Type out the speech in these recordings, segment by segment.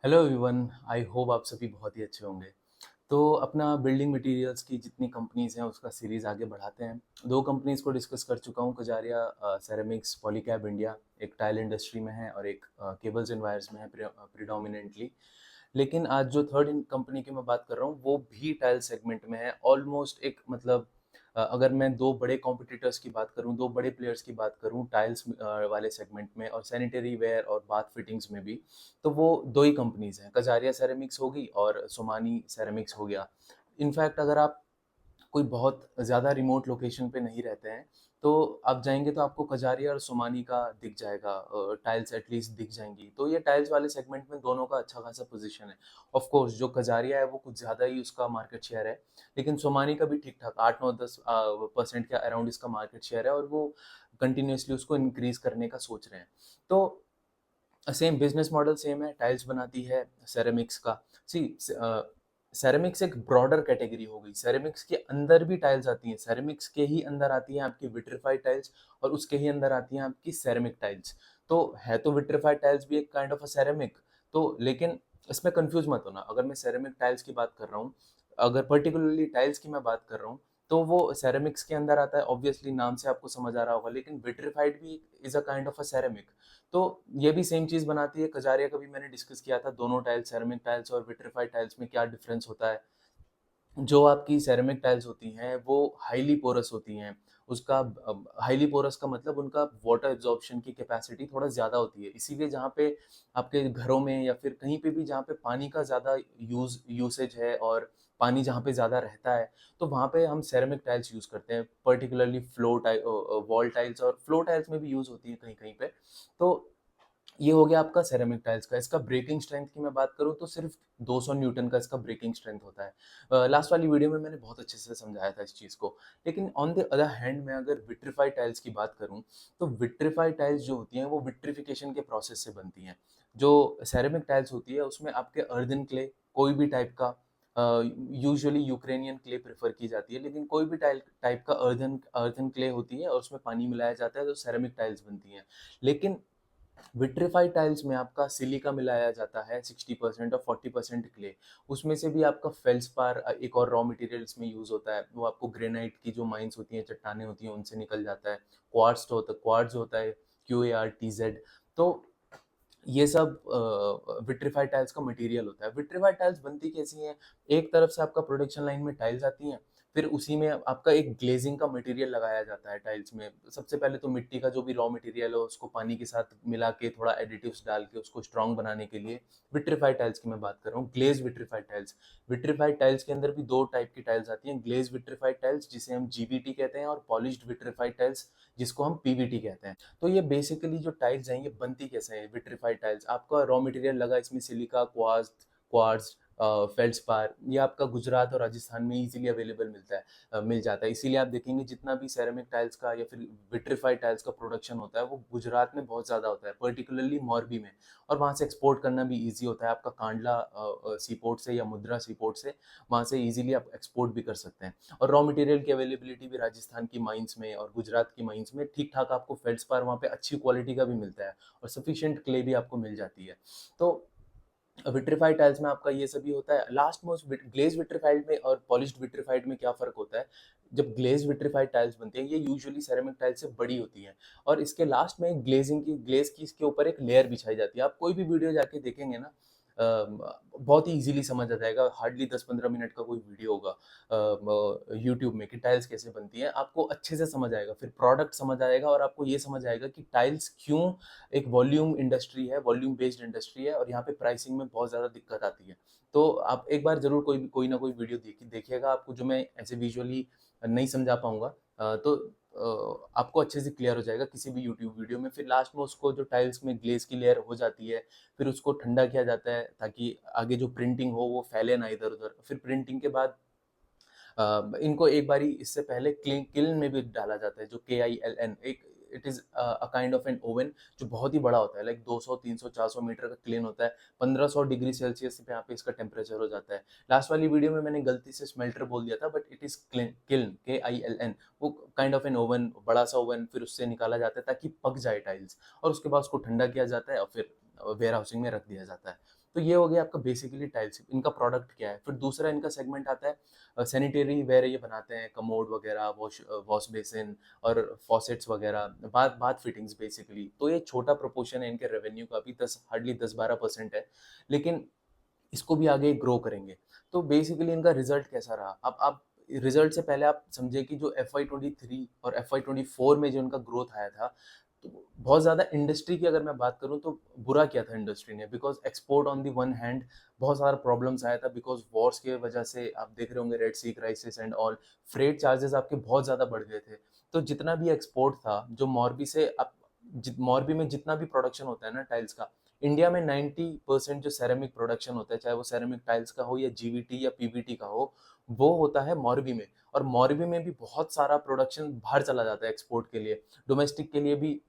Hello everyone. I hope आप सभी बहुत ही अच्छे होंगे। तो अपना बिल्डिंग मटेरियल्स की जितनी कंपनीज हैं उसका सीरीज आगे बढ़ाते हैं। दो कंपनीज को डिस्कस कर चुका हूँ, कजारिया सेरेमिक्स, पॉलीकैब इंडिया। एक टाइल इंडस्ट्री में है और एक केबल्स एंड वायर्स में है प्रिडोमिनेंटली। लेकिन आज जो थर्ड कंपनी की मैं बात कर रहा हूँ वो भी टाइल सेगमेंट में है। ऑलमोस्ट एक मतलब अगर मैं दो बड़े कॉम्पिटिटर्स की बात करूँ, दो बड़े प्लेयर्स की बात करूँ टाइल्स वाले सेगमेंट में और सैनिटरी वेयर और बाथ फिटिंग्स में भी, तो वो दो ही कंपनीज हैं, कजारिया सेरेमिक्स होगी और सोमानी सेरेमिक्स हो गया। इनफैक्ट अगर आप कोई बहुत ज़्यादा रिमोट लोकेशन पे नहीं रहते हैं तो आप जाएंगे तो आपको कजारिया और सोमानी का दिख जाएगा, टाइल्स एटलीस्ट दिख जाएंगी। तो ये टाइल्स वाले सेगमेंट में दोनों का अच्छा खासा पोजीशन है। ऑफ कोर्स जो कजारिया है वो कुछ ज़्यादा ही उसका मार्केट शेयर है, लेकिन सोमानी का भी ठीक ठाक 8-9-10% के अराउंड इसका मार्केट शेयर है और वो कंटिन्यूसली उसको इंक्रीज करने का सोच रहे हैं। तो सेम बिजनेस मॉडल सेम है, टाइल्स बनाती है सेरेमिक्स का। सी सेरेमिक्स एक ब्रॉडर कैटेगरी हो गई, सेरेमिक्स के अंदर भी टाइल्स आती हैं, सेरेमिक्स के ही अंदर आती हैं आपकी विट्रिफाइड टाइल्स और उसके ही अंदर आती हैं आपकी सेरेमिक टाइल्स। तो है तो विट्रिफाइड टाइल्स भी एक काइंड ऑफ अ सेरेमिक। तो लेकिन इसमें कंफ्यूज मत होना, अगर मैं सेरेमिक टाइल्स की बात कर रहा हूँ, अगर पर्टिकुलरली टाइल्स की मैं बात कर रहा हूँ तो वो सेरेमिक्स के अंदर आता है, ऑब्वियसली नाम से आपको समझ आ रहा होगा। लेकिन विट्रिफाइड भी is a kind of a ceramic. तो ये भी सेम चीज बनाती है। कजारिया का भी मैंने डिस्कस किया था, दोनों टाइल्स सेरेमिक टाइल्स और विट्रिफाइड टाइल्स में क्या डिफरेंस होता है। जो आपकी सेरेमिक टाइल्स होती हैं वो हाईली पोरस होती हैं। उसका हाईली पोरस का मतलब उनका वाटर एब्जॉर्प्शन की कैपेसिटी थोड़ा ज़्यादा होती है, इसीलिए जहाँ पे आपके घरों में या फिर कहीं पे भी जहाँ पे पानी का ज़्यादा यूसेज है और पानी जहाँ पे ज़्यादा रहता है, तो वहाँ पे हम सेरेमिक टाइल्स यूज़ करते हैं। पर्टिकुलरली वॉल टाइल्स और फ्लोर टाइल्स में भी यूज़ होती है कहीं कहीं पे। तो ये हो गया आपका सेरेमिक टाइल्स का। इसका ब्रेकिंग स्ट्रेंथ की मैं बात करूँ तो सिर्फ 200 न्यूटन का इसका ब्रेकिंग स्ट्रेंथ होता है। लास्ट वाली वीडियो में मैंने बहुत अच्छे से समझाया था इस चीज़ को। लेकिन ऑन द अदर हैंड मैं अगर विट्रिफाइड टाइल्स की बात करूँ, तो विट्रिफाइड टाइल्स जो होती हैं वो विट्रिफिकेशन के प्रोसेस से बनती हैं। जो सेरेमिक टाइल्स होती है उसमें आपके अर्दन क्ले, कोई भी टाइप का, यूजुअली यूक्रेनियन क्ले प्रेफर की जाती है, लेकिन कोई भी टाइप का अर्दन अर्दन क्ले होती है और उसमें पानी मिलाया जाता है तो सेरेमिक टाइल्स बनती हैं। लेकिन विट्रिफाइड टाइल्स में आपका सिलिका मिलाया जाता है 60% और 40% क्ले। उसमें से भी आपका फेल्सपार एक और रॉ मटेरियल इसमें यूज होता है, वो आपको ग्रेनाइट की जो माइंस होती हैं, चट्टानें होती हैं, उनसे निकल जाता है। क्वार्ट्ज होता है, QARTZ। तो ये सब विट्रिफाइड टाइल्स का मटेरियल होता है। विट्रिफाइड टाइल्स बनती कैसी हैं? एक तरफ से आपका प्रोडक्शन लाइन में टाइल्स आती हैं, फिर उसी में आपका एक ग्लेजिंग का मटेरियल लगाया जाता है टाइल्स में। सबसे पहले तो मिट्टी का जो भी रॉ मटेरियल है उसको पानी के साथ मिला के थोड़ा एडिटिव्स डाल के उसको स्ट्रॉन्ग बनाने के लिए, विट्रिफाइड टाइल्स की मैं बात कर रहा हूँ, glazed vitrified tiles. Vitrified tiles के अंदर भी दो टाइप की टाइल्स आती हैं, ग्लेज विट्रिफाइड टाइल्स जिसे हम GVT कहते हैं और पॉलिश्ड विट्रिफाइड टाइल्स जिसको हम PVT कहते हैं। तो ये बेसिकली जो टाइल्स हैं ये बनती कैसे हैं? विट्रिफाइड टाइल्स आपका रॉ मटेरियल लगा इसमें सिलिका, क्वार्ट्ज, फेल्डस्पार, ये आपका गुजरात और राजस्थान में इजीली अवेलेबल मिल जाता है। इसीलिए आप देखेंगे जितना भी सेरेमिक टाइल्स का या फिर विट्रिफाइड टाइल्स का प्रोडक्शन होता है वो गुजरात में बहुत ज़्यादा होता है, पर्टिकुलरली मोरबी में। और वहाँ से एक्सपोर्ट करना भी ईजी होता है, आपका कांडला सी पोर्ट से या मुद्रा सी पोर्ट से वहाँ से ईजिली आप एक्सपोर्ट भी कर सकते हैं। और रॉ मटेरियल की अवेलेबिलिटी भी राजस्थान की माइंस में और गुजरात की माइंस में ठीक ठाक आपको फेल्डस्पार वहाँ पे अच्छी क्वालिटी का भी मिलता है और सफिशिएंट क्ले भी आपको मिल जाती है। तो विट्रिफाइड टाइल्स में आपका ये सभी होता है। लास्ट मोस्ट ग्लेज विट्रिफाइड में और पॉलिश्ड विट्रिफाइड में क्या फ़र्क होता है? जब ग्लेज विट्रिफाइड टाइल्स बनती हैं ये यूजुअली सेरेमिक टाइल्स से बड़ी होती हैं और इसके लास्ट में ग्लेज की इसके ऊपर एक लेयर बिछाई जाती है। आप कोई भी वीडियो जाके देखेंगे ना, बहुत ही ईज़िली समझ आ जाएगा। हार्डली 10-15 मिनट का कोई वीडियो होगा यूट्यूब में कि टाइल्स कैसे बनती हैं, आपको अच्छे से समझ आएगा। फिर प्रोडक्ट समझ आएगा और आपको ये समझ आएगा कि टाइल्स क्यों एक वॉल्यूम इंडस्ट्री है, वॉल्यूम बेस्ड इंडस्ट्री है और यहाँ पे प्राइसिंग में बहुत ज़्यादा दिक्कत आती है। तो आप एक बार ज़रूर कोई ना कोई वीडियो देखिएगा, आपको जो मैं ऐसे विजुअली नहीं समझा पाऊँगा, तो आपको अच्छे से क्लियर हो जाएगा किसी भी यूट्यूब वीडियो में। फिर लास्ट में उसको जो टाइल्स में ग्लेज़ की लेयर हो जाती है, फिर उसको ठंडा किया जाता है ताकि आगे जो प्रिंटिंग हो वो फैले ना इधर-उधर। फिर प्रिंटिंग के बाद इनको एक बारी इससे पहले किल्न में भी डाला जाता है, जो KILN, एक it is a kind of an oven जो बहुत ही बड़ा होता है, लाइक 200 300 400 मीटर का क्लीन होता है। 1500 डिग्री सेल्सियस पे यहाँ पे इसका टेम्परेचर हो जाता है। लास्ट वाली वीडियो में मैंने गलती से स्मेल्टर बोल दिया था, but it is kiln, KILN। वो काइंड ऑफ एन ओवन, बड़ा सा ओवन, फिर उससे निकाला जाता है ताकि पक जाए टाइल्स और उसके बाद उसको ठंडा किया जाता है और फिर वेयर हाउसिंग में रख दिया जाता है। तो ये हो गया आपका बेसिकली टाइल्स, इनका प्रोडक्ट क्या है। फिर दूसरा इनका सेगमेंट आता है सैनिटरी वेयर, ये बनाते हैं कमोड वगैरह, वॉश बेसिन और फॉसेट्स वगैरह, बाथ फिटिंग्स बेसिकली। तो ये छोटा प्रोपोर्शन है इनके रेवेन्यू का, अभी 10 हार्डली 10-12% है, लेकिन इसको भी आगे ग्रो करेंगे। तो बेसिकली इनका रिजल्ट कैसा रहा, अब आप रिजल्ट से पहले आप समझे कि जो FY23 और FY24 में जो इनका ग्रोथ आया था, तो बहुत ज़्यादा इंडस्ट्री की अगर मैं बात करूँ तो बुरा किया था इंडस्ट्री ने, because export on the one hand बहुत सारा प्रॉब्लम्स आया था, बिकॉज वॉर्स की वजह से आप देख रहे होंगे, Red Sea crisis and all, freight charges आपके बहुत ज़्यादा बढ़ गए थे। तो जितना भी एक्सपोर्ट था, जो मोरबी से आप मोरबी में जितना भी प्रोडक्शन होता है ना टाइल्स का, इंडिया में 90% जो सेरेमिक प्रोडक्शन होता है, चाहे वो सेरेमिक टाइल्स का हो या जीवीटी या पीवीटी का हो, वो होता है मोरबी में। और मोरबी में भी बहुत सारा प्रोडक्शन बाहर चला जाता है एक्सपोर्ट के लिए, डोमेस्टिक के लिए भी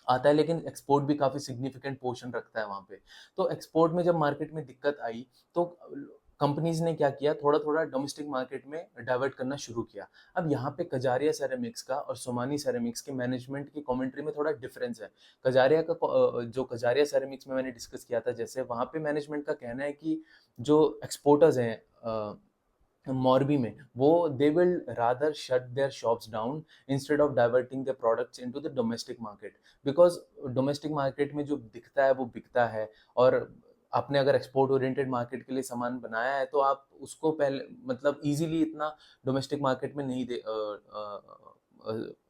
आता है, लेकिन एक्सपोर्ट भी काफ़ी सिग्निफिकेंट पोर्शन रखता है वहाँ पे। तो एक्सपोर्ट में जब मार्केट में दिक्कत आई, तो कंपनीज ने क्या किया, थोड़ा थोड़ा डोमेस्टिक मार्केट में डाइवर्ट करना शुरू किया। अब यहाँ पे कजारिया सेरेमिक्स का और सोमानी सेरेमिक्स के मैनेजमेंट की कमेंट्री में थोड़ा डिफरेंस है। कजारिया का जो कजारिया सेरेमिक्स में मैंने डिस्कस किया था, जैसे वहाँ पे मैनेजमेंट का कहना है कि जो एक्सपोर्टर्स हैं मोरबी में, वो they will rather shut there shops down instead of diverting the products into the domestic market, because domestic market में जो दिखता है वो बिकता है। और आपने अगर एक्सपोर्ट ओरिएंटेड मार्केट के लिए सामान बनाया है, तो आप उसको पहले मतलब इजीली इतना डोमेस्टिक मार्केट में नहीं दे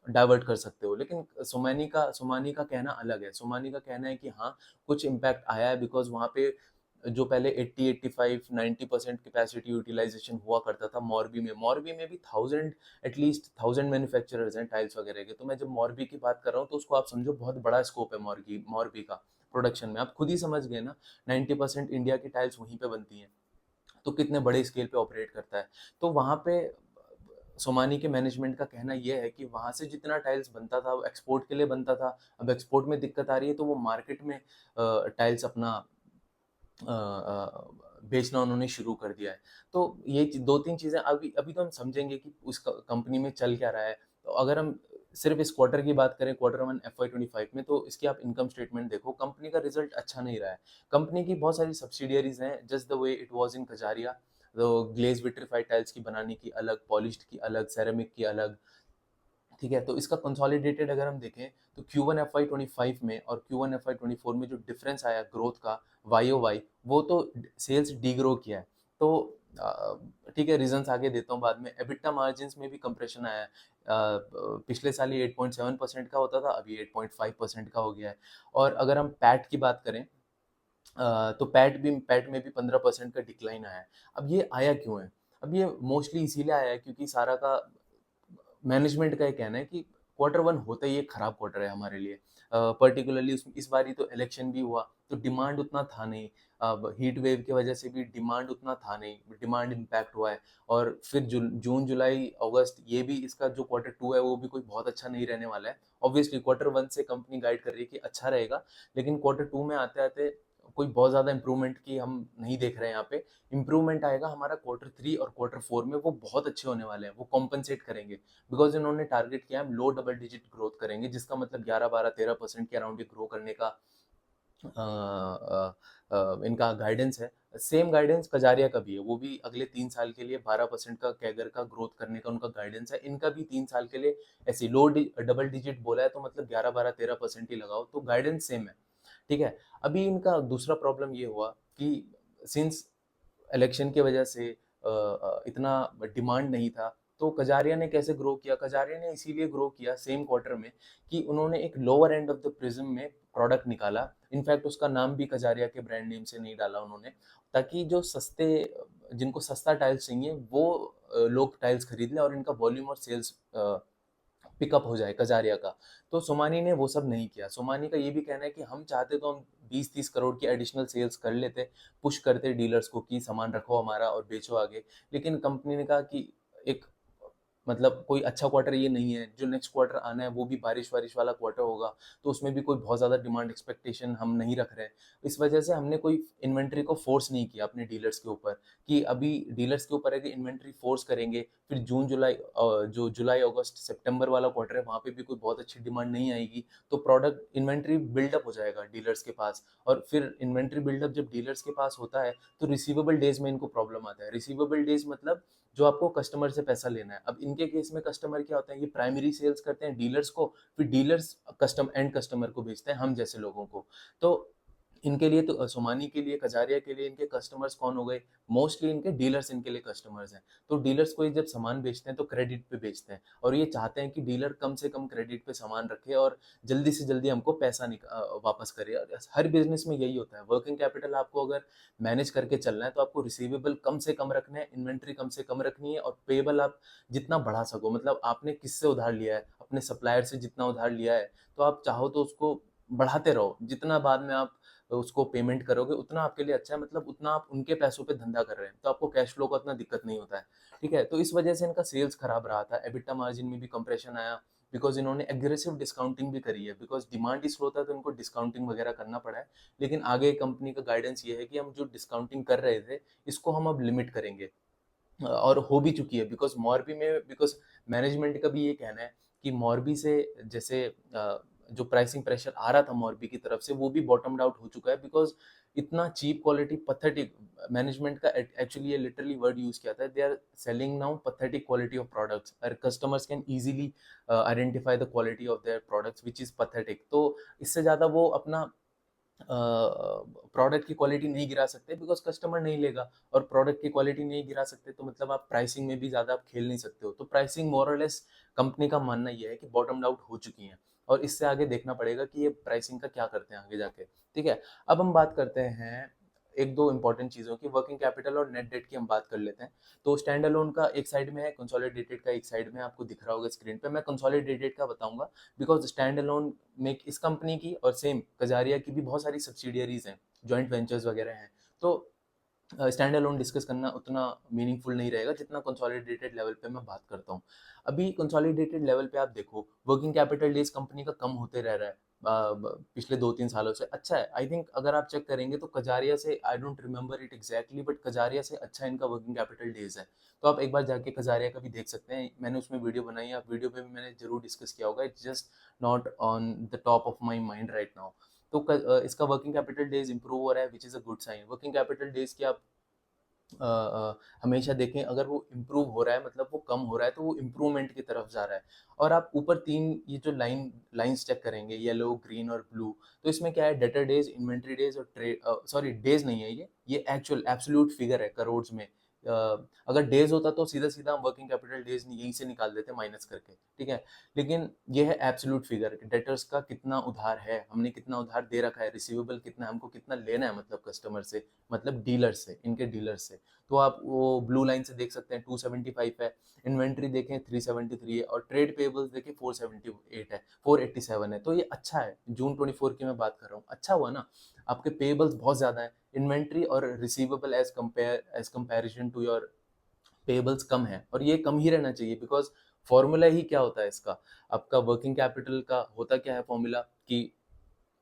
डाइवर्ट कर सकते हो। लेकिन सोमानी का कहना अलग है। सोमानी का कहना है कि हाँ, कुछ इम्पैक्ट आया है, बिकॉज वहाँ पे जो पहले 80-85-90% कैपेसिटी यूटिलाइजेशन हुआ करता था मोरबी में भी 1000 मैन्युफैक्चरर्स हैं टाइल्स वगैरह के। तो मैं जब मोरबी की बात कर रहा हूँ, तो उसको आप समझो बहुत बड़ा स्कोप है मोरबी का प्रोडक्शन में। आप खुद ही समझ गए ना, 90% इंडिया की टाइल्स वहीं पे बनती हैं, तो कितने बड़े स्केल पे ऑपरेट करता है। तो वहाँ पे सोमानी के मैनेजमेंट का कहना यह है कि वहाँ से जितना टाइल्स बनता था वो एक्सपोर्ट के लिए बनता था। अब एक्सपोर्ट में दिक्कत आ रही है, तो वो मार्केट में टाइल्स अपना बेचना उन्होंने शुरू कर दिया है। तो ये 2-3 चीज़ें अभी अभी तो हम समझेंगे कि उस कंपनी में चल क्या रहा है। तो अगर हम सिर्फ इस क्वार्टर की बात करें, Q1 FY25 में, तो इसकी आप इनकम स्टेटमेंट देखो, कंपनी का रिजल्ट अच्छा नहीं रहा है। कंपनी की बहुत सारी सब्सिडियरीज हैं, just the way it was in Kajaria. तो ग्लेज विट्रीफाइड टाइल्स की बनाने की अलग, पॉलिश्ड की अलग, सेरेमिक की अलग, ठीक है। तो इसका कंसोलिडेटेड अगर हम देखें, तो Q1 FY25 में और Q1 FY24 में जो डिफरेंस आया ग्रोथ का YOY, वो तो सेल्स डीग्रो किया है। तो ठीक है, रीजंस आगे देता हूँ बाद में। एबिटा मार्जिन्स में भी कंप्रेशन आया है। पिछले साल ये 8.7% का होता था, अभी 8.5% का हो गया है। और अगर हम पैट की बात करें, तो पैट में भी 15% का डिक्लाइन आया है। अब ये आया क्यों है? अब ये मोस्टली इसीलिए आया है क्योंकि सारा का मैनेजमेंट का ये कहना है कि Q1 होता ही एक खराब क्वार्टर है हमारे लिए। पर्टिकुलरली इस बार ही तो इलेक्शन भी हुआ, तो डिमांड उतना था नहीं। अब हीट वेव की वजह से भी डिमांड उतना था नहीं, डिमांड इम्पैक्ट हुआ है। और फिर जून जुलाई अगस्त, ये भी इसका जो Q2 है वो भी कोई बहुत अच्छा नहीं रहने वाला है। ऑब्वियसली Q1 से कंपनी गाइड कर रही है कि अच्छा रहेगा, लेकिन Q2 में आते आते कोई बहुत ज़्यादा इंप्रूवमेंट की हम नहीं देख रहे हैं यहाँ पे। इंप्रूवमेंट आएगा हमारा Q3 और Q4 में, वो बहुत अच्छे होने वाले हैं, वो कॉम्पनसेट करेंगे। बिकॉज इन्होंने टारगेट किया है हम लो डबल डिजिट ग्रोथ करेंगे, जिसका मतलब 11-12-13% के अराउंड ग्रो करने का इनका गाइडेंस है। सेम गाइडेंस कजारिया का भी है, वो भी अगले 3 साल के लिए 12% का कैगर का ग्रोथ करने का उनका गाइडेंस है। इनका भी 3 साल के लिए ऐसी डबल डिजिट बोला है, तो मतलब 11-12-13% ही लगाओ, तो गाइडेंस सेम है। ठीक है। अभी इनका दूसरा प्रॉब्लम ये हुआ कि सिंस इलेक्शन की वजह से इतना डिमांड नहीं था, तो कजारिया ने कैसे ग्रो किया? कजारिया ने इसीलिए ग्रो किया सेम क्वार्टर में कि उन्होंने एक lower end of the prism में प्रोडक्ट निकाला। इनफैक्ट उसका नाम भी कजारिया के ब्रांड नेम से नहीं डाला उन्होंने, ताकि जो जिनको सस्ता टाइल्स चाहिए, वो लोग टाइल्स खरीद लें और इनका वॉल्यूम और सेल्स पिकअप हो जाए कजारिया का। तो सोमानी ने वो सब नहीं किया। सोमानी का ये भी कहना है कि हम चाहते तो हम 20-30 करोड़ की एडिशनल सेल्स कर लेते, पुश करते डीलर्स को कि सामान रखो हमारा और बेचो आगे। लेकिन कंपनी ने कहा कि एक मतलब कोई अच्छा क्वार्टर ये नहीं है, जो नेक्स्ट क्वार्टर आना है वो भी बारिश वारिश वाला क्वार्टर होगा, तो उसमें भी कोई बहुत ज़्यादा डिमांड एक्सपेक्टेशन हम नहीं रख रहे हैं। इस वजह से हमने कोई इन्वेंट्री को फोर्स नहीं किया अपने डीलर्स के ऊपर, कि अभी डीलर्स के ऊपर है कि इन्वेंट्री फोर्स करेंगे, फिर जून जुलाई जो जुलाई अगस्त सितंबर वाला क्वार्टर है वहाँ पे भी कोई बहुत अच्छी डिमांड नहीं आएगी, तो प्रोडक्ट इन्वेंट्री बिल्डअप हो जाएगा डीलर्स के पास। और फिर इन्वेंट्री बिल्डअप जब डीलर्स के पास होता है तो रिसीवेबल डेज में इनको प्रॉब्लम आता है। रिसीवेबल डेज मतलब जो आपको कस्टमर से पैसा लेना है। अब इनके केस में कस्टमर क्या होता है, ये प्राइमरी सेल्स करते हैं डीलर्स को, फिर डीलर्स एंड कस्टमर को भेजते हैं हम जैसे लोगों को। तो इनके लिए तो सोमानी के लिए, कजारिया के लिए इनके कस्टमर्स कौन हो गए, मोस्टली इनके डीलर्स इनके लिए कस्टमर्स हैं। तो डीलर्स को ये जब सामान बेचते हैं तो क्रेडिट पे बेचते हैं, और ये चाहते हैं कि डीलर कम से कम क्रेडिट पे सामान रखे और जल्दी से जल्दी हमको पैसा वापस करे। और हर बिजनेस में यही होता है, वर्किंग कैपिटल आपको अगर मैनेज करके चलना है तो आपको रिसीवेबल कम से कम रखना है, इन्वेंट्री कम से कम रखनी है, और पेबल आप जितना बढ़ा सको, मतलब आपने किससे उधार लिया है, अपने सप्लायर से जितना उधार लिया है, तो आप चाहो तो उसको बढ़ाते रहो, जितना बाद में आप उसको पेमेंट करोगे उतना आपके लिए अच्छा है, मतलब उतना आप उनके पैसों पे धंधा कर रहे हैं, तो आपको कैश फ्लो का उतना दिक्कत नहीं होता है। ठीक है, तो इस वजह से इनका सेल्स खराब रहा था, एबिटा मार्जिन में भी कंप्रेशन आया, बिकॉज इन्होंने एग्रेसिव डिस्काउंटिंग भी करी है, बिकॉज डिमांड ही स्लो था तो इनको डिस्काउंटिंग वगैरह करना पड़ा है। लेकिन आगे कंपनी का गाइडेंस ये है कि हम जो डिस्काउंटिंग कर रहे थे इसको हम अब लिमिट करेंगे, और हो भी चुकी है, बिकॉज मॉर्बी में, बिकॉज मैनेजमेंट का भी ये कहना है कि मॉर्बी से जैसे जो प्राइसिंग प्रेशर आ रहा था मॉर्बी की तरफ से वो भी बॉटम्ड आउट हो चुका है, बिकॉज इतना चीप क्वालिटी पथेटिक, मैनेजमेंट का एक्चुअली ये लिटरली वर्ड यूज किया था, they are selling now pathetic quality of products, और customers can easily identify the quality of their products which is pathetic. तो इससे ज़्यादा वो अपना प्रोडक्ट की क्वालिटी नहीं गिरा सकते, बिकॉज कस्टमर नहीं लेगा, और प्रोडक्ट की क्वालिटी नहीं गिरा सकते तो मतलब आप प्राइसिंग में भी ज़्यादा आप खेल नहीं सकते हो। तो प्राइसिंग मोरलेस कंपनी का मानना यह है कि बॉटम आउट हो चुकी है, और इससे आगे देखना पड़ेगा कि ये प्राइसिंग का क्या करते हैं आगे जाके। ठीक है, अब हम बात करते हैं एक दो इंपॉर्टेंट चीज़ों की, वर्किंग कैपिटल और नेट डेट की हम बात कर लेते हैं। तो स्टैंड अलोन का एक साइड में है, कंसोलिडेटेड का एक साइड में, आपको दिख रहा होगा स्क्रीन पे। मैं कंसोलिडेटेड का बताऊंगा, बिकॉज स्टैंड अलोन में इस कंपनी की और सेम कजारिया की भी बहुत सारी सब्सिडियरीज हैं, जॉइंट वेंचर्स वगैरह हैं, तो स्टैंड अलोन डिस्कस करना उतना मीनिंगफुल नहीं रहेगा जितना कंसोलिडेटेड लेवल पे मैं बात करता हूँ। अभी कंसोलिडेटेड लेवल पे आप देखो, वर्किंग कैपिटल डेज कंपनी का कम होते रह रहा है पिछले 2-3 सालों से। अच्छा है, आई थिंक अगर आप चेक करेंगे तो कजारिया से, I don't remember it exactly, but Kajaria से अच्छा इनका वर्किंग कैपिटल डेज है। तो आप एक बार जाके कजारिया का भी देख सकते हैं, मैंने उसमें वीडियो बनाई है, आप वीडियो पे भी मैंने जरूर डिस्कस किया होगा, it's just not on the top of my mind right now. तो इसका वर्किंग कैपिटल डेज इंप्रूव हो रहा है, which is a good sign. Working capital days की आप हमेशा देखें, अगर वो इम्प्रूव हो रहा है मतलब वो कम हो रहा है तो वो इम्प्रूवमेंट की तरफ जा रहा है। और आप ऊपर तीन ये जो लाइंस चेक करेंगे, येलो, ग्रीन और ब्लू, तो इसमें क्या है, डेटर डेज, इन्वेंट्री डेज और ट्रेड, सॉरी डेज नहीं है, ये एक्चुअल एब्सोल्यूट फिगर है करोड़ में। अगर डेज होता तो सीधा सीधा हम वर्किंग कैपिटल डेज यहीं से निकाल देते माइनस करके। ठीक है, लेकिन ये है एब्सोल्यूट फिगर, डेटर्स का कितना उधार है, हमने कितना उधार दे रखा है, रिसीवेबल कितना है, हमको कितना लेना है, मतलब कस्टमर से, मतलब डीलर से, इनके डीलर से। तो आप वो ब्लू लाइन से देख सकते हैं 275 है, इन्वेंट्री देखें 373 है, और ट्रेड पेबल्स देखें 478 है, 487 है। तो ये अच्छा है, जून 24 की मैं बात कर रहा हूँ, अच्छा हुआ ना। आपके पेबल्स बहुत ज़्यादा है, इन्वेंट्री और receivable as comparison to your payables कम है, और ये कम ही रहना चाहिए, बिकॉज फॉर्मूला ही क्या होता है इसका, आपका वर्किंग कैपिटल का होता क्या है फॉर्मूला, कि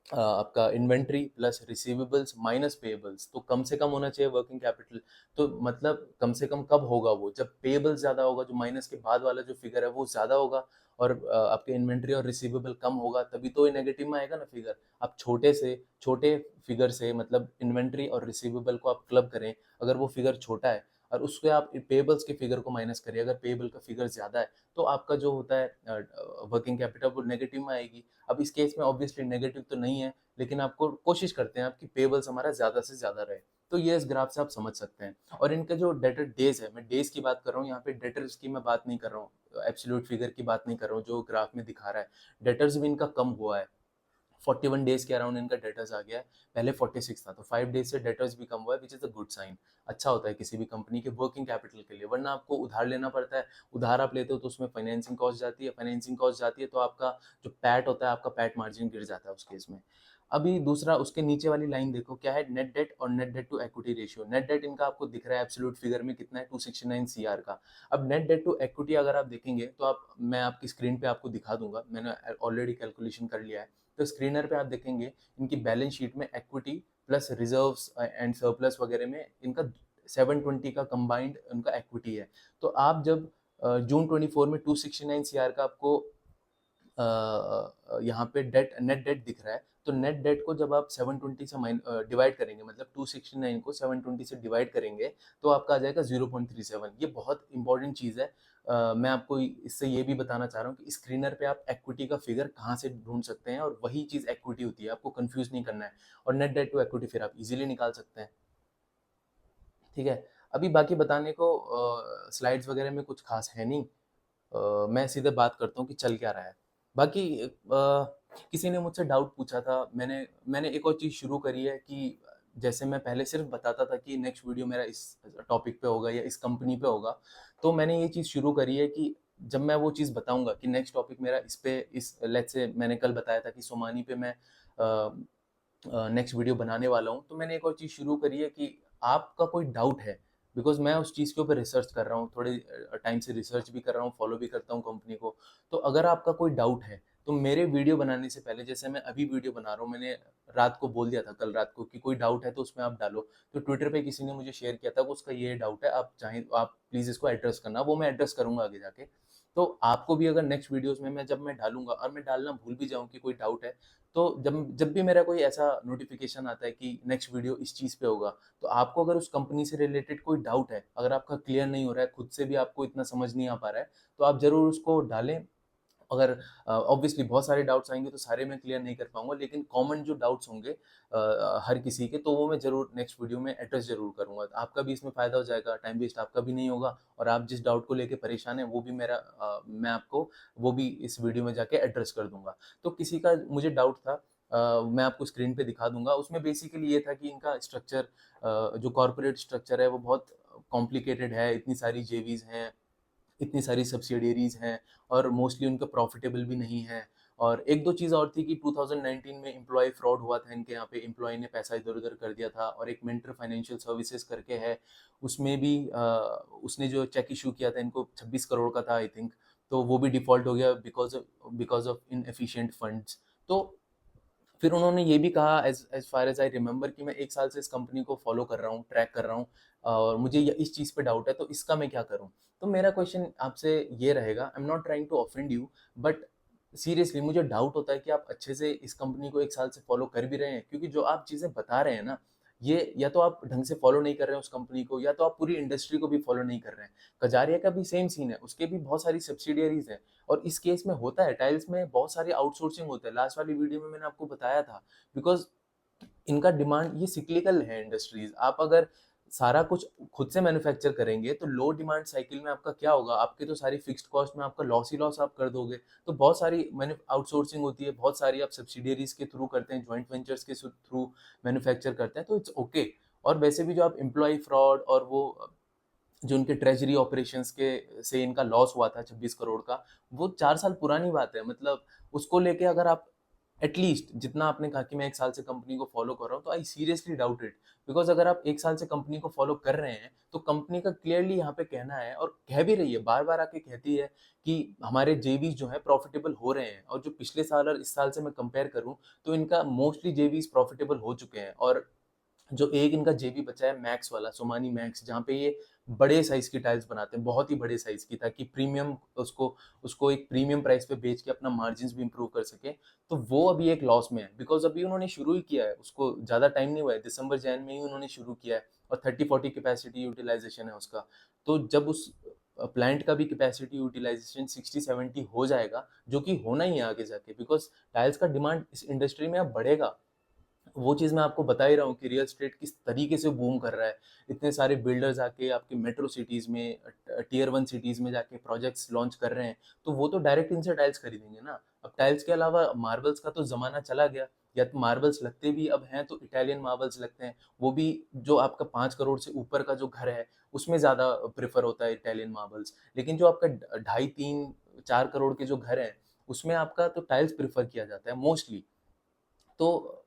आपका inventory plus receivables minus payables, तो कम से कम होना चाहिए वर्किंग कैपिटल। तो मतलब कम से कम कब होगा वो, जब पेबल्स ज्यादा होगा, जो माइनस के बाद वाला जो फिगर है वो ज्यादा होगा, और आपके इन्वेंट्री और रिसीवेबल कम होगा, तभी तो ये नेगेटिव में आएगा ना फिगर। आप छोटे फिगर से, मतलब इन्वेंट्री और रिसीवेबल को आप क्लब करें, अगर वो फिगर छोटा है और उसके आप पेबल्स के फिगर को माइनस करिए, अगर पेबल का फिगर ज्यादा है तो आपका जो होता है वर्किंग कैपिटल वो नेगेटिव में आएगी। अब इस केस में ऑब्वियसली नेगेटिव तो नहीं है, लेकिन आपको कोशिश करते हैं आपकी पेबल्स हमारा ज्यादा से ज्यादा रहे। तो ये इस ग्राफ से आप समझ सकते हैं। और इनके जो डेटर डेज है, मैं डेज की बात कर रहा हूँ यहाँ पे, डेटर्स की मैं बात नहीं कर रहा हूँ, एब्सोल्यूट फिगर की बात नहीं कर रहा हूँ जो ग्राफ में दिखा रहा है। डेटर्स भी इनका कम हुआ है, 41 डेज के अराउंड इनका डेटर्स आ गया है, पहले 46 था, तो 5 डेज से डेटर्स भी कम हुआ है, which is a good sign. अच्छा होता है किसी भी कंपनी के वर्किंग कैपिटल के लिए, वरना आपको उधार लेना पड़ता है, उधार आप लेते हो तो उसमें फाइनेंसिंग कॉस्ट जाती है, फाइनेंसिंग कॉस्ट जाती है तो आपका जो पैट होता है, आपका पैट मार्जिन गिर जाता है उस केस में। अभी दूसरा उसके नीचे वाली लाइन देखो क्या है, नेट डेट और net debt to equity ratio. Net debt इनका आपको दिख रहा है एब्सोल्यूट फिगर में कितना है, 269 सीआर का। अब नेट डेट टू इक्विटी अगर आप देखेंगे तो मैं आपकी स्क्रीन पे आपको दिखा दूंगा, मैंने ऑलरेडी कैलकुलेशन कर लिया है। तो स्क्रीनर पे आप देखेंगे इनकी बैलेंस शीट में equity plus reserves and surplus वगैरह में इनका 720 का कंबाइंड उनका इक्विटी है। तो आप जब जून 24 में 269 सीआर का आपको यहाँ पे डेट नेट डेट दिख रहा है, तो नेट डेट को जब आप 720 से डिवाइड करेंगे, मतलब 269 को 720 से डिवाइड करेंगे, तो आपका आ जाएगा 0.37। ये बहुत इंपॉर्टेंट चीज़ है। मैं आपको इससे ये भी बताना चाह रहा हूँ कि स्क्रीनर पे आप इक्विटी का फिगर कहाँ से ढूंढ सकते हैं, और वही चीज़ इक्विटी होती है, आपको कंफ्यूज नहीं करना है। और नेट डेट टू इक्विटी फिर आप इजीली निकाल सकते हैं। ठीक है, अभी बाकी बताने को स्लाइड्स वगैरह में कुछ खास है नहीं। मैं सीधे बात करता हूँ कि चल क्या रहा है। बाकी किसी ने मुझसे डाउट पूछा था, मैंने एक और चीज़ शुरू करी है कि जैसे मैं पहले सिर्फ बताता था कि नेक्स्ट वीडियो मेरा इस टॉपिक पे होगा या इस कंपनी पे होगा, तो मैंने ये चीज़ शुरू करी है कि जब मैं वो चीज़ बताऊंगा कि नेक्स्ट टॉपिक मेरा इस पे, इस लेट्स से मैंने कल बताया था कि सोमानी पे मैं नेक्स्ट वीडियो बनाने वाला हूँ, तो मैंने एक और चीज़ शुरू करी है कि आपका कोई डाउट है, बिकॉज मैं उस चीज़ के ऊपर रिसर्च कर रहा हूँ, थोड़े टाइम से रिसर्च भी कर रहा हूँ, फॉलो भी करता हूँ कंपनी को। तो अगर आपका कोई डाउट है तो मेरे वीडियो बनाने से पहले, जैसे मैं अभी वीडियो बना रहा हूँ, मैंने रात को बोल दिया था, कल रात को, कि कोई डाउट है तो उसमें आप डालो। तो ट्विटर पे किसी ने मुझे शेयर किया था कि उसका ये डाउट है, आप चाहें तो आप प्लीज़ इसको एड्रेस करना, वो मैं एड्रेस करूंगा आगे जाके। तो आपको भी अगर नेक्स्ट वीडियोस में जब मैं डालूंगा और मैं डालना भूल भी जाऊँ कि कोई डाउट है, तो जब जब भी मेरा कोई ऐसा नोटिफिकेशन आता है कि नेक्स्ट वीडियो इस चीज़ पे होगा, तो आपको अगर उस कंपनी से रिलेटेड कोई डाउट है, अगर आपका क्लियर नहीं हो रहा है, खुद से भी आपको इतना समझ नहीं आ पा रहा है, तो आप ज़रूर उसको डालें। अगर ऑब्वियसली बहुत सारे डाउट्स आएंगे तो सारे मैं क्लियर नहीं कर पाऊंगा, लेकिन कॉमन जो डाउट्स होंगे हर किसी के, तो वो मैं जरूर नेक्स्ट वीडियो में एड्रेस जरूर करूंगा। तो आपका भी इसमें फ़ायदा हो जाएगा, टाइम वेस्ट आपका भी नहीं होगा, और आप जिस डाउट को लेके परेशान हैं वो भी मैं आपको वो भी इस वीडियो में जाके एड्रेस कर दूंगा। तो किसी का मुझे डाउट था, मैं आपको स्क्रीन पे दिखा दूंगा। उसमें बेसिकली ये था कि इनका स्ट्रक्चर, जो कॉर्पोरेट स्ट्रक्चर है वो बहुत कॉम्प्लिकेटेड है, इतनी सारी जेवीज हैं, इतनी सारी सब्सिडियरीज हैं, और मोस्टली उनका प्रॉफिटेबल भी नहीं है। और एक दो चीज़ और थी कि 2019 में एम्प्लॉय फ्रॉड हुआ था इनके यहाँ पे, एम्प्लॉय ने पैसा इधर उधर कर दिया था। और एक मेंटर फाइनेंशियल सर्विसेज करके है, उसमें भी उसने जो चेक इशू किया था इनको 26 करोड़ का था आई थिंक, तो वो भी डिफॉल्ट हो गया बिकॉज ऑफ इनएफिशिएंट फंड्स। तो फिर उन्होंने ये भी कहा, as far as I remember, कि मैं 1 साल से इस कंपनी को फॉलो कर रहा हूँ, ट्रैक कर रहा हूँ, और मुझे इस चीज़ पे डाउट है, तो इसका मैं क्या करूँ। तो मेरा क्वेश्चन आपसे ये रहेगा, I am not trying to offend you, but seriously मुझे डाउट होता है कि आप अच्छे से इस कंपनी को 1 साल से फॉलो कर भी रहे हैं, क्योंकि जो आप चीज़ें बता रहे हैं ना, ये या तो आप ढंग से फॉलो नहीं कर रहे हैं उस कंपनी को, या तो आप पूरी इंडस्ट्री को भी फॉलो नहीं कर रहे हैं। कजारिया का भी सेम सीन है, उसके भी बहुत सारी सब्सिडियरीज हैं। और इस केस में होता है, टाइल्स में बहुत सारी आउटसोर्सिंग होता है, लास्ट वाली वीडियो में मैंने आपको बताया था। बिकॉज इनका डिमांड, ये सिक्लिकल है इंडस्ट्रीज, आप अगर सारा कुछ खुद से मैन्युफैक्चर करेंगे तो लो डिमांड साइकिल में आपका क्या होगा, आपके तो सारी फिक्स्ड कॉस्ट में आपका लॉस ही लॉस आप कर दोगे। तो बहुत सारी मैंने आउटसोर्सिंग होती है, बहुत सारी आप सब्सिडियरीज के थ्रू करते हैं, जॉइंट वेंचर्स के थ्रू मैन्युफैक्चर करते हैं, तो इट्स ओके। और वैसे भी जो आप एम्प्लॉय फ्रॉड और वो जो उनके ट्रेजरी ऑपरेशंस के से इनका लॉस हुआ था 26 करोड़ का, वो 4 साल पुरानी बात है। मतलब उसको लेके अगर आप एटलीस्ट जितना आपने कहा कि मैं 1 साल से कंपनी को फॉलो कर रहा हूँ, तो I seriously doubt it. Because अगर आप 1 साल से कंपनी को फॉलो कर रहे हैं तो कंपनी का क्लियरली यहाँ पे कहना है, और कह भी रही है, बार बार आके कहती है कि हमारे जेवीज जो है प्रॉफिटेबल हो रहे हैं। और जो पिछले साल और इस साल से मैं कंपेयर करूँ तो इनका मोस्टली जेवीज प्रॉफिटेबल हो चुके हैं। और जो एक इनका जेबी बचा है मैक्स वाला, सोमानी मैक्स, जहाँ पे ये बड़े साइज की टाइल्स बनाते हैं, बहुत ही बड़े साइज की, ताकि प्रीमियम उसको उसको एक प्रीमियम प्राइस पे बेच के अपना मार्जिन भी इंप्रूव कर सके। तो वो अभी एक लॉस में है, बिकॉज अभी उन्होंने शुरू ही किया है, उसको ज़्यादा टाइम नहीं हुआ है, दिसंबर जैन में ही उन्होंने शुरू किया है, और 30-40 कैपेसिटी यूटिलाइजेशन है उसका। तो जब उस प्लांट का भी कैपेसिटी यूटिलाइजेशन 60-70 हो जाएगा, जो कि होना ही है आगे जाके, बिकॉज टाइल्स का डिमांड इस इंडस्ट्री में अब बढ़ेगा। वो चीज़ मैं आपको बता ही रहा हूँ कि रियल एस्टेट किस तरीके से बूम कर रहा है। इतने सारे बिल्डर्स आके आपके मेट्रो सिटीज़ में, टियर 1 सिटीज़ में जाके प्रोजेक्ट्स लॉन्च कर रहे हैं, तो वो तो डायरेक्ट इनसे टाइल्स खरीदेंगे ना। अब टाइल्स के अलावा मार्बल्स का तो ज़माना चला गया, या तो मार्बल्स लगते भी अब हैं तो इटालियन मार्बल्स लगते हैं, वो भी जो आपका 5 करोड़ से ऊपर का जो घर है उसमें ज़्यादा प्रेफर होता है इटालियन मार्बल्स। लेकिन जो आपका 2.5, 3, 4 करोड़ के जो घर हैं, उसमें आपका तो टाइल्स प्रेफर किया जाता है मोस्टली। तो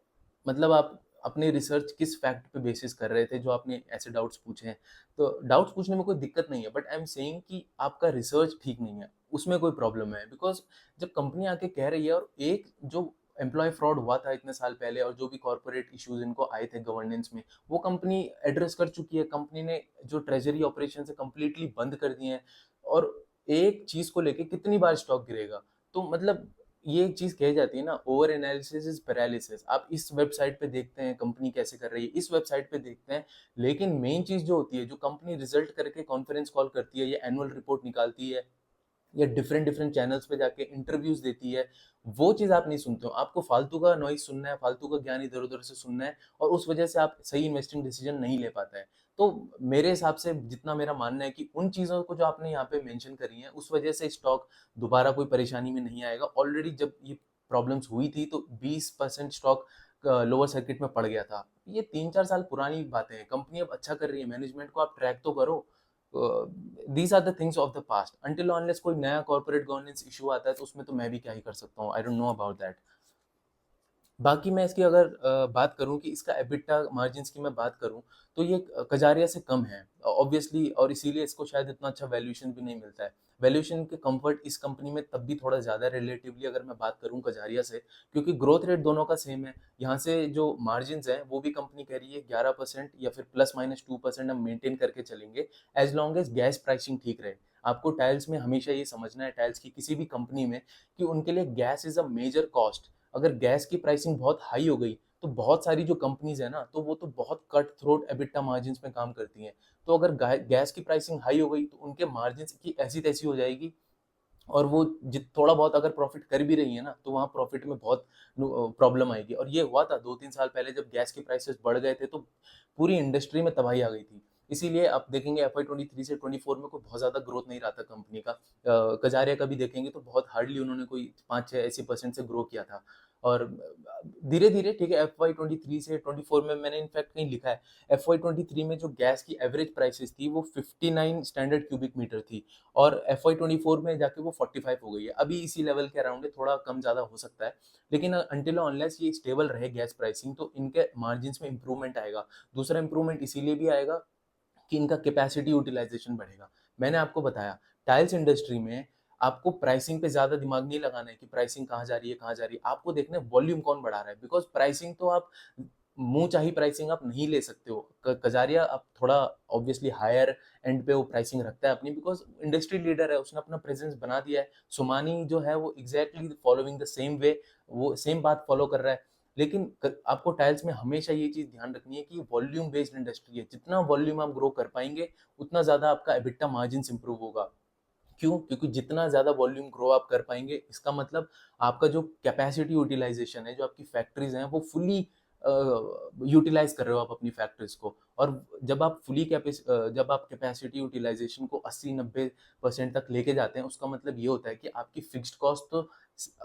मतलब आप अपनी रिसर्च किस फैक्ट पे बेसिस कर रहे थे जो आपने ऐसे डाउट्स पूछे हैं? तो डाउट्स पूछने में कोई दिक्कत नहीं है, बट आई एम सेइंग कि आपका रिसर्च ठीक नहीं है, उसमें कोई प्रॉब्लम है। बिकॉज़ जब कंपनी आके कह रही है, और एक जो एम्प्लॉयी फ्रॉड हुआ था इतने साल पहले और जो भी कॉर्पोरेट इश्यूज़ इनको आए थे गवर्नेंस में, वो कंपनी एड्रेस कर चुकी है। कंपनी ने जो ट्रेज़री ऑपरेशंस है कंप्लीटली बंद कर दिए हैं, और एक चीज़ को लेके कितनी बार स्टॉक गिरेगा? तो मतलब ये एक चीज़ कही जाती है ना, ओवर एनालिसिस इज पैरालिसिस। आप इस वेबसाइट पे देखते हैं कंपनी कैसे कर रही है, इस वेबसाइट पे देखते हैं, लेकिन मेन चीज़ जो होती है, जो कंपनी रिजल्ट करके कॉन्फ्रेंस कॉल करती है या एनुअल रिपोर्ट निकालती है या डिफरेंट डिफरेंट चैनल्स पे जाके इंटरव्यूज देती है, वो चीज़ आप नहीं सुनते हो। आपको फालतू का नॉइज सुनना है, फालतू का ज्ञान इधर उधर से सुनना है, और उस वजह से आप सही इन्वेस्टिंग डिसीजन नहीं ले पाता है। तो मेरे हिसाब से जितना मेरा मानना है कि उन चीज़ों को जो आपने यहाँ पे मेंशन करी हैं, उस वजह से स्टॉक दोबारा कोई परेशानी में नहीं आएगा। ऑलरेडी जब ये प्रॉब्लम्स हुई थी तो 20% स्टॉक लोअर सर्किट में पड़ गया था। ये 3-4 साल पुरानी बातें हैं। कंपनी अब अच्छा कर रही है, मैनेजमेंट को आप ट्रैक तो करो। These are the things of the past. Until unless कोई नया कॉर्पोरेट गवर्नेंस इशू आता है तो उसमें तो मैं भी क्या ही कर सकता हूँ। I don't know about that. बाकी मैं इसकी अगर बात करूँ कि इसका एबिटा मार्जिन्स की मैं बात करूँ, तो ये कजारिया से कम है ऑब्वियसली, और इसीलिए इसको शायद इतना अच्छा वैल्यूएशन भी नहीं मिलता है। वैल्यूएशन के कंफर्ट इस कंपनी में तब भी थोड़ा ज़्यादा रिलेटिवली अगर मैं बात करूँ कजारिया से, क्योंकि ग्रोथ रेट दोनों का सेम है। यहाँ से जो मार्जिन्स हैं वो भी कंपनी कह रही है 11% या फिर +-2% हम मेंटेन करके चलेंगे, as long as gas pricing ठीक रहे। आपको टाइल्स में हमेशा ये समझना है, टाइल्स की किसी भी कंपनी में, कि उनके लिए gas is a major cost. अगर गैस की प्राइसिंग बहुत हाई हो गई तो बहुत सारी जो कंपनीज है ना, तो वो तो बहुत कट थ्रोट एबिटा मार्जिन्स में काम करती हैं। तो अगर गैस की प्राइसिंग हाई हो गई तो उनके मार्जिन्स की ऐसी तैसी हो जाएगी, और वो जित थोड़ा बहुत अगर प्रॉफिट कर भी रही है ना, तो वहाँ प्रॉफिट में बहुत प्रॉब्लम आएगी। और ये हुआ था 2-3 साल पहले, जब गैस के प्राइसेस बढ़ गए थे तो पूरी इंडस्ट्री में तबाही आ गई थी। इसीलिए आप देखेंगे FY 23 से 24 में कोई बहुत ज़्यादा ग्रोथ नहीं रहा था कंपनी का। कजारिया का भी देखेंगे तो बहुत हार्डली उन्होंने कोई 5-6 ऐसे परसेंट से ग्रो किया था। और धीरे-धीरे ठीक है, FY 23 से 24 में मैंने इनफैक्ट कहीं लिखा है, FY 23 में जो गैस की एवरेज प्राइसेस थी वो 59 स्टैंडर्ड क्यूबिक मीटर थी, और FY 24 में जाके वो 45 हो गई है। अभी इसी लेवल के अराउंड है, थोड़ा कम ज़्यादा हो सकता है। लेकिन अनटिल अनलेस ये स्टेबल रहे गैस प्राइसिंग, तो इनके मार्जिन्स में इम्प्रूवमेंट आएगा। दूसरा इम्प्रूवमेंट इसीलिए भी आएगा कि इनका कैपेसिटी यूटिलाइजेशन बढ़ेगा। मैंने आपको बताया, टाइल्स इंडस्ट्री में आपको प्राइसिंग पे ज़्यादा दिमाग नहीं लगाना है कि प्राइसिंग कहाँ जा रही है, कहाँ जा रही है। आपको देखना है वॉल्यूम कौन बढ़ा रहा है, बिकॉज़ प्राइसिंग तो आप मुँह चाही प्राइसिंग आप नहीं ले सकते हो। क कजारिया अब थोड़ा ऑब्वियसली हायर एंड पे वो प्राइसिंग रखता है अपनी, बिकॉज़ इंडस्ट्री लीडर है, उसने अपना प्रेज़ेंस बना दिया है। सोमानी जो है वो exactly following the same way, वो सेम बात फॉलो कर रहा है। लेकिन आपको टाइल्स में हमेशा ये चीज़ ध्यान रखनी है कि वॉल्यूम बेस्ड इंडस्ट्री है। जितना वॉल्यूम आप ग्रो कर पाएँगे, उतना ज़्यादा आपका एबिटा मार्जिन्स इंप्रूव होगा। क्यों? क्योंकि जितना ज़्यादा वॉल्यूम ग्रो आप कर पाएँगे, इसका मतलब आपका जो कैपेसिटी यूटिलाइज़ेशन है, जो आपकी फैक्ट्रीज़ हैं, वो फुली यूटिलाइज़ कर रहे हो आप अपनी फैक्ट्रीज़ को। और जब आप कैपेसिटी यूटिलाइज़ेशन को 80-90% तक लेके जाते हैं, उसका मतलब ये होता है कि आपकी फिक्स्ड कॉस्ट तो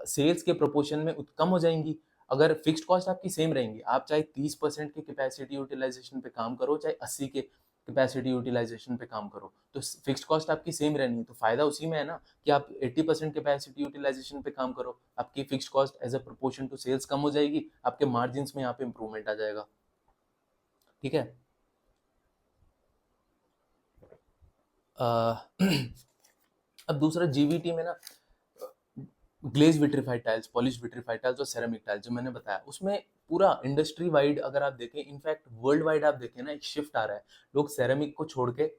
सेल्स के प्रोपोर्शन में कम हो जाएँगी। अगर फिक्स्ड कॉस्ट आपकी सेम रहेंगी, आप चाहे 30% के कैपेसिटी यूटिलाइज़ेशन पे काम करो, चाहे 80 के कैपेसिटी यूटिलाइजेशन पे काम करो, तो फिक्स्ड कॉस्ट आपकी सेम रहनी है। तो फायदा उसी में है ना, कि आप 80% कैपेसिटी यूटिलाइजेशन पे काम करो, आपकी fixed cost as a proportion to sales कम हो जाएगी, आपके मार्जिन्स में यहाँ पे इंप्रूवमेंट आ जाएगा। ठीक है। अ, अब दूसरा जीवीटी में ना, glazed vitrified tiles, polish vitrified tiles और सेरेमिक टाइल्स जो मैंने बताया, उसमें पूरा इंडस्ट्री वाइड अगर आप देखें, इनफैक्ट वर्ल्ड वाइड आप देखें ना, एक शिफ्ट आ रहा है। लोग सेरेमिक को छोड़ के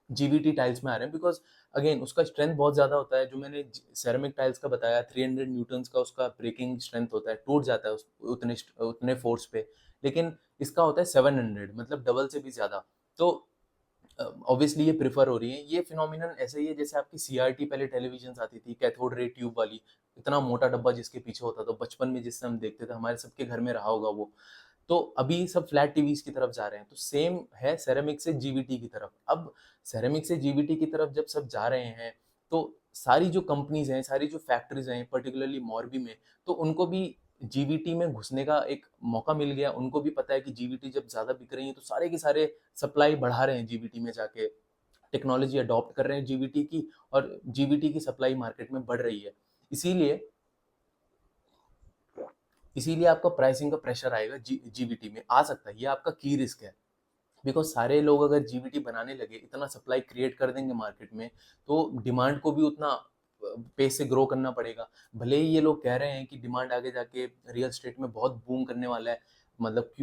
जीवीटी टाइल्स में आ रहे हैं, बिकॉज अगेन उसका स्ट्रेंथ बहुत ज़्यादा होता है। जो मैंने सेरेमिक टाइल्स का बताया, 300 न्यूटन्स का उसका ब्रेकिंग स्ट्रेंथ होता है, टूट जाता है उतने उतने फोर्स पे। लेकिन इसका होता है 700, मतलब डबल से भी ज़्यादा। तो ऑब्वियसली ये प्रेफर हो रही है। ये फिनोमिनन ऐसे ही है जैसे आपकी सीआरटी पहले टेलीविजन आती थी, कैथोड रे ट्यूब वाली, इतना मोटा डब्बा जिसके पीछे होता था, बचपन में जिससे हम देखते थे, हमारे सबके घर में रहा होगा वो। तो अभी सब फ्लैट टीवीज की तरफ जा रहे हैं, तो सेम है सेरेमिक से जीवीटी की तरफ। अब सेरेमिक से जीवीटी की तरफ जब सब जा रहे हैं, तो सारी जो कंपनीज हैं, सारी जो फैक्ट्रीज हैं, पर्टिकुलरली मॉरबी में, तो उनको भी जीवीटी में घुसने का एक मौका मिल गया। उनको भी पता है कि जीवीटी जब ज़्यादा बिक रही है, तो सारे के सारे सप्लाई बढ़ा रहे हैं जीवीटी में जाके, टेक्नोलॉजी अडॉप्ट कर रहे हैं जीवीटी की, और जीवीटी की सप्लाई मार्केट में बढ़ रही है। इसीलिए इसीलिए आपका प्राइसिंग का प्रेशर आएगा जीवीटी में, आ सकता है, ये आपका की रिस्क है। बिकॉज सारे लोग अगर जीवीटी बनाने लगे, इतना सप्लाई क्रिएट कर देंगे मार्केट में, तो डिमांड को भी उतना पेस से ग्रो करना पड़ेगा। भले ही ये लोग कह रहे हैं कि डिमांड आगे जाके रियल स्टेट में बहुत बूम करने वाला है, मतलब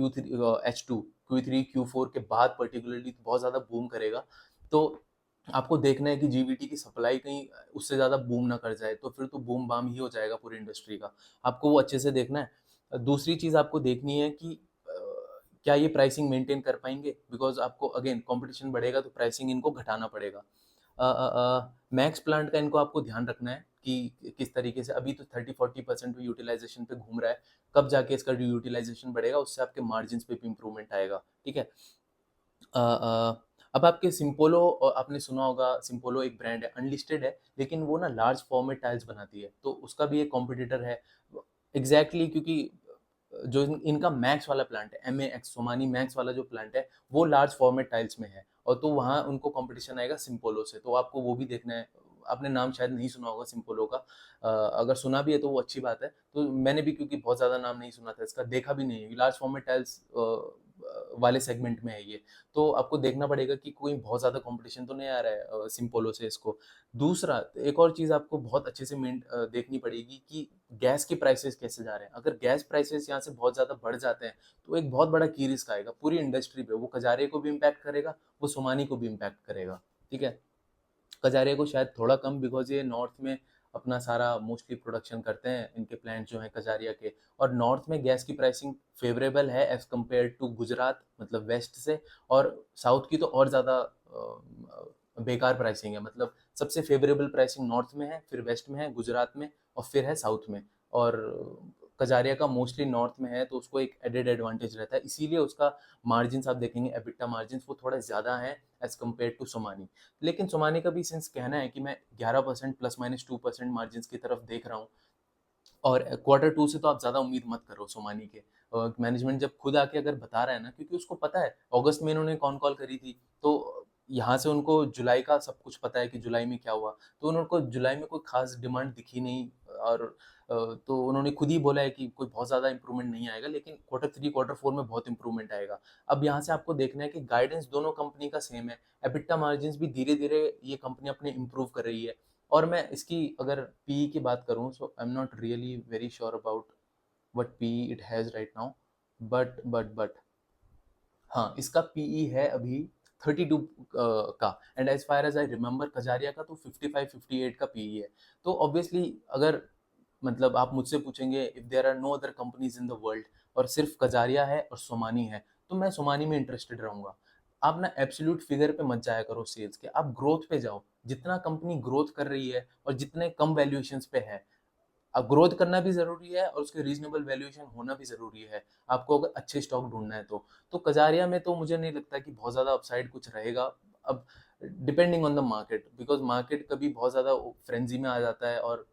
Q3 Q4 के बाद पर्टिकुलरली बहुत ज़्यादा बूम करेगा, तो आपको देखना है कि जीवीटी की सप्लाई कहीं उससे ज़्यादा बूम ना कर जाए, तो फिर तो बूम बाम ही हो जाएगा पूरी इंडस्ट्री का। आपको वो अच्छे से देखना है। दूसरी चीज़ आपको देखनी है कि क्या ये प्राइसिंग मेंटेन कर पाएंगे, बिकॉज आपको अगेन कंपटीशन बढ़ेगा तो प्राइसिंग इनको घटाना पड़ेगा। मैक्स प्लांट का इनको आपको ध्यान रखना है कि किस तरीके से, अभी तो 30-40% यूटिलाइजेशन पे घूम रहा है, कब जाके इसका यूटिलाइजेशन बढ़ेगा, उससे आपके मार्जिन पे भी इंप्रूवमेंट आएगा, ठीक है। अब आपके सिम्पोलो, आपने सुना होगा, सिम्पोलो एक ब्रांड है, अनलिस्टेड है, लेकिन वो ना लार्ज फॉर्मेट टाइल्स बनाती है, तो उसका भी एक कॉम्पिटिटर है। क्योंकि जो इनका मैक्स वाला प्लांट है, MAX सोमानी मैक्स वाला जो प्लांट है, वो लार्ज फॉर्मेट टाइल्स में है, और तो वहाँ उनको कंपटीशन आएगा सिम्पोलो से, तो आपको वो भी देखना है। आपने नाम शायद नहीं सुना होगा सिम्पोलो का, अगर सुना भी है तो वो अच्छी बात है। तो मैंने भी, क्योंकि बहुत ज़्यादा नाम नहीं सुना था इसका, देखा भी नहीं है, लार्ज फॉर्मेट टाइल्स वाले सेगमेंट में है ये। तो आपको देखना पड़ेगा कि कोई बहुत ज़्यादा कंपटीशन तो नहीं आ रहा है सिम्पोलो से इसको। दूसरा, एक और चीज़ आपको बहुत अच्छे से देखनी पड़ेगी कि गैस के प्राइसेस कैसे जा रहे हैं। अगर गैस प्राइसेस यहाँ से बहुत ज़्यादा बढ़ जाते हैं, तो एक बहुत बड़ा की रिस्क आएगा पूरी इंडस्ट्री पे। वो कजारे को भी इम्पैक्ट करेगा, वो सोमानी को भी इम्पैक्ट करेगा, ठीक है। कजारिया को शायद थोड़ा कम, बिकॉज ये नॉर्थ में अपना सारा मोस्टली प्रोडक्शन करते हैं, इनके प्लांट जो हैं कजारिया के। और नॉर्थ में गैस की प्राइसिंग फेवरेबल है एज कम्पेयर टू गुजरात, मतलब वेस्ट से। और साउथ की तो और ज़्यादा बेकार प्राइसिंग है, मतलब सबसे फेवरेबल प्राइसिंग नॉर्थ में है, फिर वेस्ट में है, गुजरात में, और फिर है साउथ में। और कजारिया का मोस्टली नॉर्थ में है, तो उसको एक एडेड एडवांटेज रहता है, इसीलिए उसका मार्जिन आप देखेंगे, एबिटा मार्जिन वो थोड़ा ज़्यादा है एज कम्पेयर टू सोमानी। लेकिन सोमानी का भी सेंस कहना है कि मैं 11% ±2% मार्जिन की तरफ देख रहा हूँ। और Q2 से तो आप ज़्यादा उम्मीद मत करो सोमानी के। मैनेजमेंट जब खुद आके अगर बता रहा है ना, क्योंकि उसको पता है अगस्त में इन्होंने कॉन कॉल करी थी, तो यहाँ से उनको जुलाई का सब कुछ पता है कि जुलाई में क्या हुआ, तो उनको जुलाई में कोई खास डिमांड दिखी नहीं। और तो उन्होंने खुद ही बोला है कि कोई बहुत ज़्यादा इंप्रूवमेंट नहीं आएगा, लेकिन Q3 Q4 में बहुत इंप्रूवमेंट आएगा। अब यहाँ से आपको देखना है कि गाइडेंस दोनों कंपनी का सेम है, एबिटा मार्जिन भी धीरे धीरे ये कंपनी अपने इम्प्रूव कर रही है। और मैं इसकी अगर पीई की बात करूँ, so I am not really very sure about what PE it has right now, but हाँ, इसका पीई है अभी 32 का, and as far as I remember Kajaria का तो 55-58 का पीई है। तो ऑब्वियसली, अगर मतलब आप मुझसे पूछेंगे if there are no other companies in the world, और सिर्फ कजारिया है और सोमानी है, तो मैं सोमानी में इंटरेस्टेड रहूंगा। आप ना एब्सोल्यूट फिगर पे मत जाया करो सेल्स के, आप ग्रोथ पे जाओ। जितना कंपनी ग्रोथ कर रही है और जितने कम वैल्यूएशंस पे है, अब ग्रोथ करना भी ज़रूरी है और उसके रीजनेबल वैल्यूएशन होना भी ज़रूरी है, आपको अगर अच्छे स्टॉक ढूंढना है तो कजारिया में तो मुझे नहीं लगता कि बहुत ज़्यादा अपसाइड कुछ रहेगा। अब depending on the market, because market कभी बहुत ज़्यादा फ्रेंजी में आ जाता है, और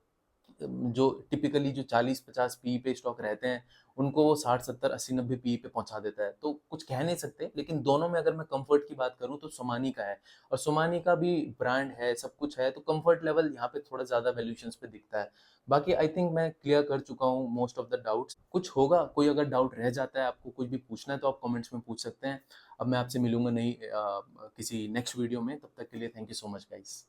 जो टिपिकली जो 40-50 पी पे स्टॉक रहते हैं, उनको वो 60-70-80-90 पी पे पहुंचा देता है, तो कुछ कह नहीं सकते। लेकिन दोनों में अगर मैं कंफर्ट की बात करूं तो सोमानी का है, और सोमानी का भी ब्रांड है, सब कुछ है, तो कंफर्ट लेवल यहाँ पे थोड़ा ज़्यादा वैल्यूएशंस पे दिखता है। बाकी आई थिंक मैं क्लियर कर चुका हूँ मोस्ट ऑफ द डाउट्स। कुछ होगा, कोई अगर डाउट रह जाता है, आपको कुछ भी पूछना है, तो आप कमेंट्स में पूछ सकते हैं। अब मैं आपसे मिलूंगा नहीं किसी नेक्स्ट वीडियो में, तब तक के लिए thank you so much guys.